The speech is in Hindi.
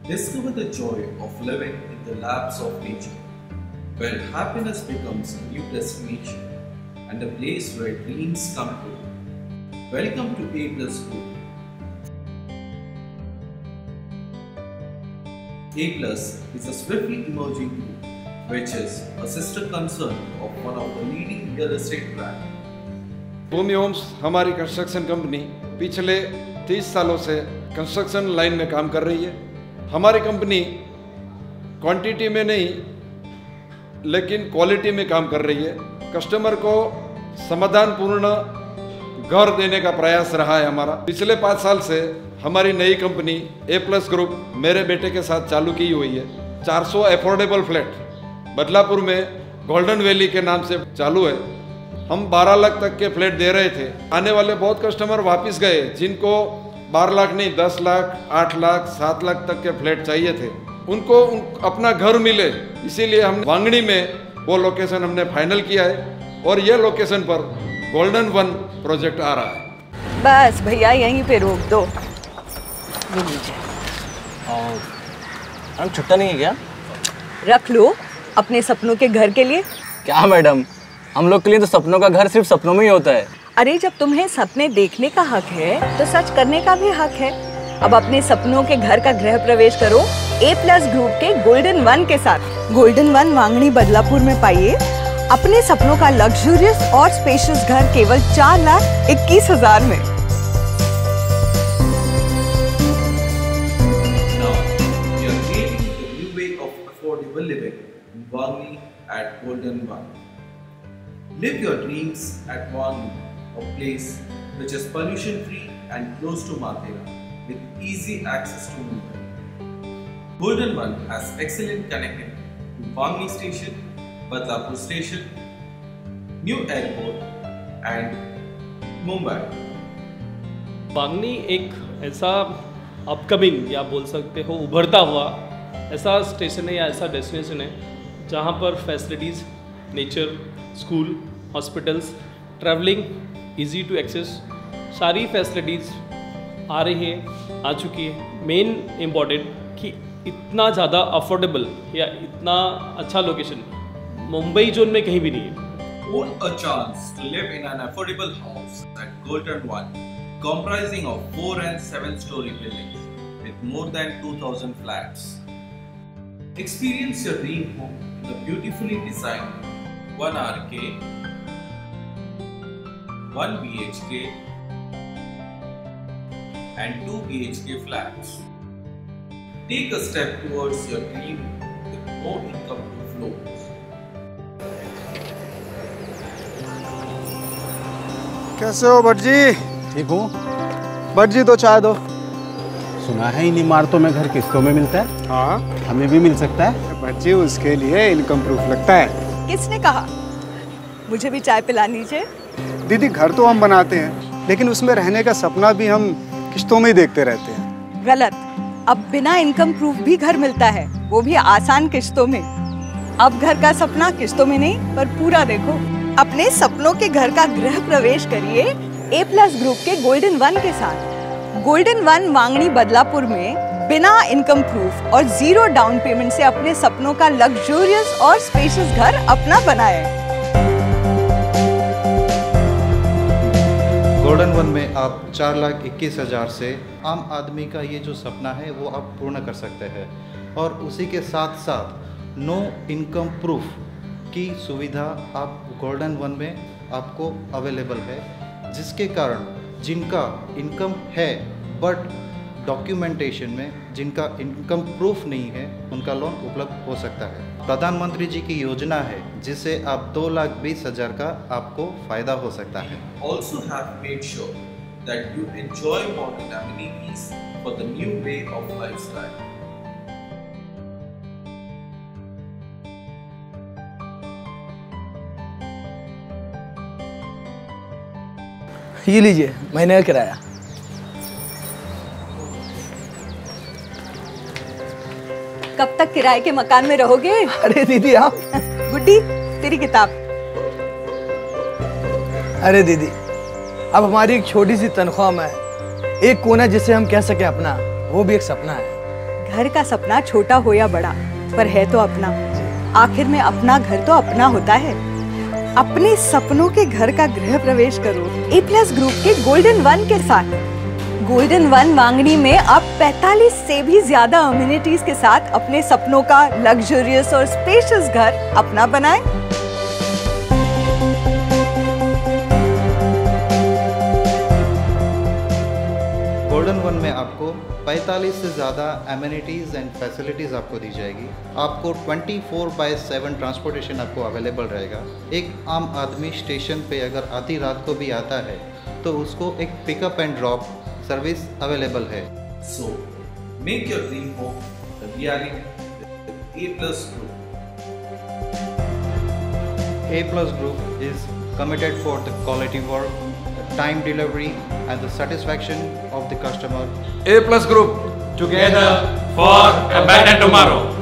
Discover the joy of living in the laps of nature, where happiness becomes a new destination and a place where dreams come true. Welcome to A+ Group. A+ is a swiftly emerging group, which is a sister concern of one of the leading real estate brands. Bhumi Holmes हमारी कंस्ट्रक्शन कंपनी पिछले 30 सालों से कंस्ट्रक्शन लाइन में काम कर रही है। हमारी कंपनी क्वांटिटी में नहीं लेकिन क्वालिटी में काम कर रही है। कस्टमर को समाधानपूर्ण घर देने का प्रयास रहा है हमारा। पिछले 5 साल से हमारी नई कंपनी A+ ग्रुप मेरे बेटे के साथ चालू की हुई है। 400 अफोर्डेबल फ्लैट बदलापुर में गोल्डन वैली के नाम से चालू है। हम 12 लाख तक के फ्लैट दे रहे थे। आने वाले बहुत कस्टमर वापस गए जिनको 12 लाख नहीं 10 लाख 8 लाख 7 लाख तक के फ्लैट चाहिए थे। उनको अपना घर मिले, इसीलिए हम वांगणी में वो लोकेशन हमने फाइनल किया है और ये लोकेशन पर गोल्डन 1 प्रोजेक्ट आ रहा है। बस भैया यहीं पे रोक दो। ये लीजिए। मैडम छुट्टा नहीं है क्या? रख लो अपने सपनों के घर के लिए। क्या मैडम, हम लोग के लिए तो सपनों का घर सिर्फ सपनों में ही होता है। अरे जब तुम्हें सपने देखने का हक है तो सच करने का भी हक है। अब अपने सपनों के घर का गृह प्रवेश करो A+ ग्रुप के गोल्डन 1 के साथ। गोल्डन 1 वांगणी बदलापुर में पाइए अपने सपनों का लग्जूरियस और स्पेशियस घर केवल 4,21,000 में। Now, we are creating a new way of affordable living in Wangli at Golden 1. Live your dreams at Wangli, a place which is pollution-free and close to Mathera, with easy access to Mumbai. Golden 1 has excellent connectivity to Wangli Station, Badlapur Station, New Airport and Mumbai. Vangani एक ऐसा अपकमिंग या बोल सकते हो उभरता हुआ ऐसा स्टेशन है या ऐसा डेस्टिनेशन है जहाँ पर facilities, nature, school, hospitals, travelling easy to access, सारी फैसिलिटीज़ आ रही हैं, आ चुकी है। मेन इम्पॉर्टेंट कि इतना ज़्यादा अफोर्डेबल या इतना अच्छा लोकेशन मुंबई जोन में कहीं भी नहीं है। Own a chance to live in an affordable house at Golden 1, comprising of 4 and 7-story buildings with more than 2,000 flats. Experience your dream home in the beautifully designed 1 RK, 1 BHK and 2 BHK flats. Take a step towards your dream with no income to flows. कैसे हो भट्ट जी? ठीक हूँ। भट्ट जी तो चाय दो। सुना है इन इमारतों में घर किस्तों में मिलता है। हाँ, हमें भी मिल सकता है। भट्ट जी उसके लिए इनकम प्रूफ लगता है। किसने कहा? मुझे भी चाय पिला लीजिए। दीदी घर तो हम बनाते हैं लेकिन उसमें रहने का सपना भी हम किस्तों में ही देखते रहते हैं। गलत। अब बिना इनकम प्रूफ भी घर मिलता है, वो भी आसान किस्तों में। अब घर का सपना किस्तों में नहीं पर पूरा देखो। अपने सपनों के घर का गृह प्रवेश करिए A+ ग्रुप के गोल्डन 1 के साथ। गोल्डन 1 वांगणी बदलापुर में बिना इनकम प्रूफ और 0 डाउन पेमेंट से अपने सपनों का लग्जूरियस और स्पेशियस घर अपना बनाए। गोल्डन 1 में आप 4,21,000 से आम आदमी का ये जो सपना है वो आप पूर्ण कर सकते हैं और उसी के साथ साथ नो इनकम प्रूफ की सुविधा आप गोल्डन 1 में आपको अवेलेबल है, जिसके कारण जिनका इनकम है बट डॉक्यूमेंटेशन में जिनका इनकम प्रूफ नहीं है उनका लोन उपलब्ध हो सकता है। प्रधानमंत्री जी की योजना है जिससे आप 2,20,000 का आपको फायदा हो सकता है। Also have made sure that you enjoy modern amenities for the new way of lifestyle. ये लीजिए महीने का किराया। कब तक किराए के मकान में रहोगे? अरे दीदी आप। गुड्डी तेरी किताब। अरे दीदी अब हमारी एक छोटी सी तनख्वाह में एक कोना जिसे हम कह सके अपना, वो भी एक सपना है। घर का सपना छोटा हो या बड़ा, पर है तो अपना। आखिर में अपना घर तो अपना होता है। अपने सपनों के घर का गृह प्रवेश करो A+ ग्रुप के गोल्डन 1 के साथ। गोल्डन 1 वांगनी में आप 45 से भी ज्यादा अम्यूनिटीज के साथ अपने सपनों का लग्जरियस और स्पेशियस घर अपना बनाएं। गोल्डन 1 में आपको 45 से ज़्यादा एमिनिटीज़ एंड फैसिलिटीज़ आपको दी जाएगी। आपको 24/7 ट्रांसपोर्टेशन आपको अवेलेबल रहेगा। एक आम आदमी स्टेशन पे अगर आधी रात को भी आता है तो उसको एक pickup and drop service available है। So, make your dream home a reality with A+ Group. A+ Group is committed for the quality work, the time delivery and the satisfaction of the customer. A+ Group, Together for a better tomorrow.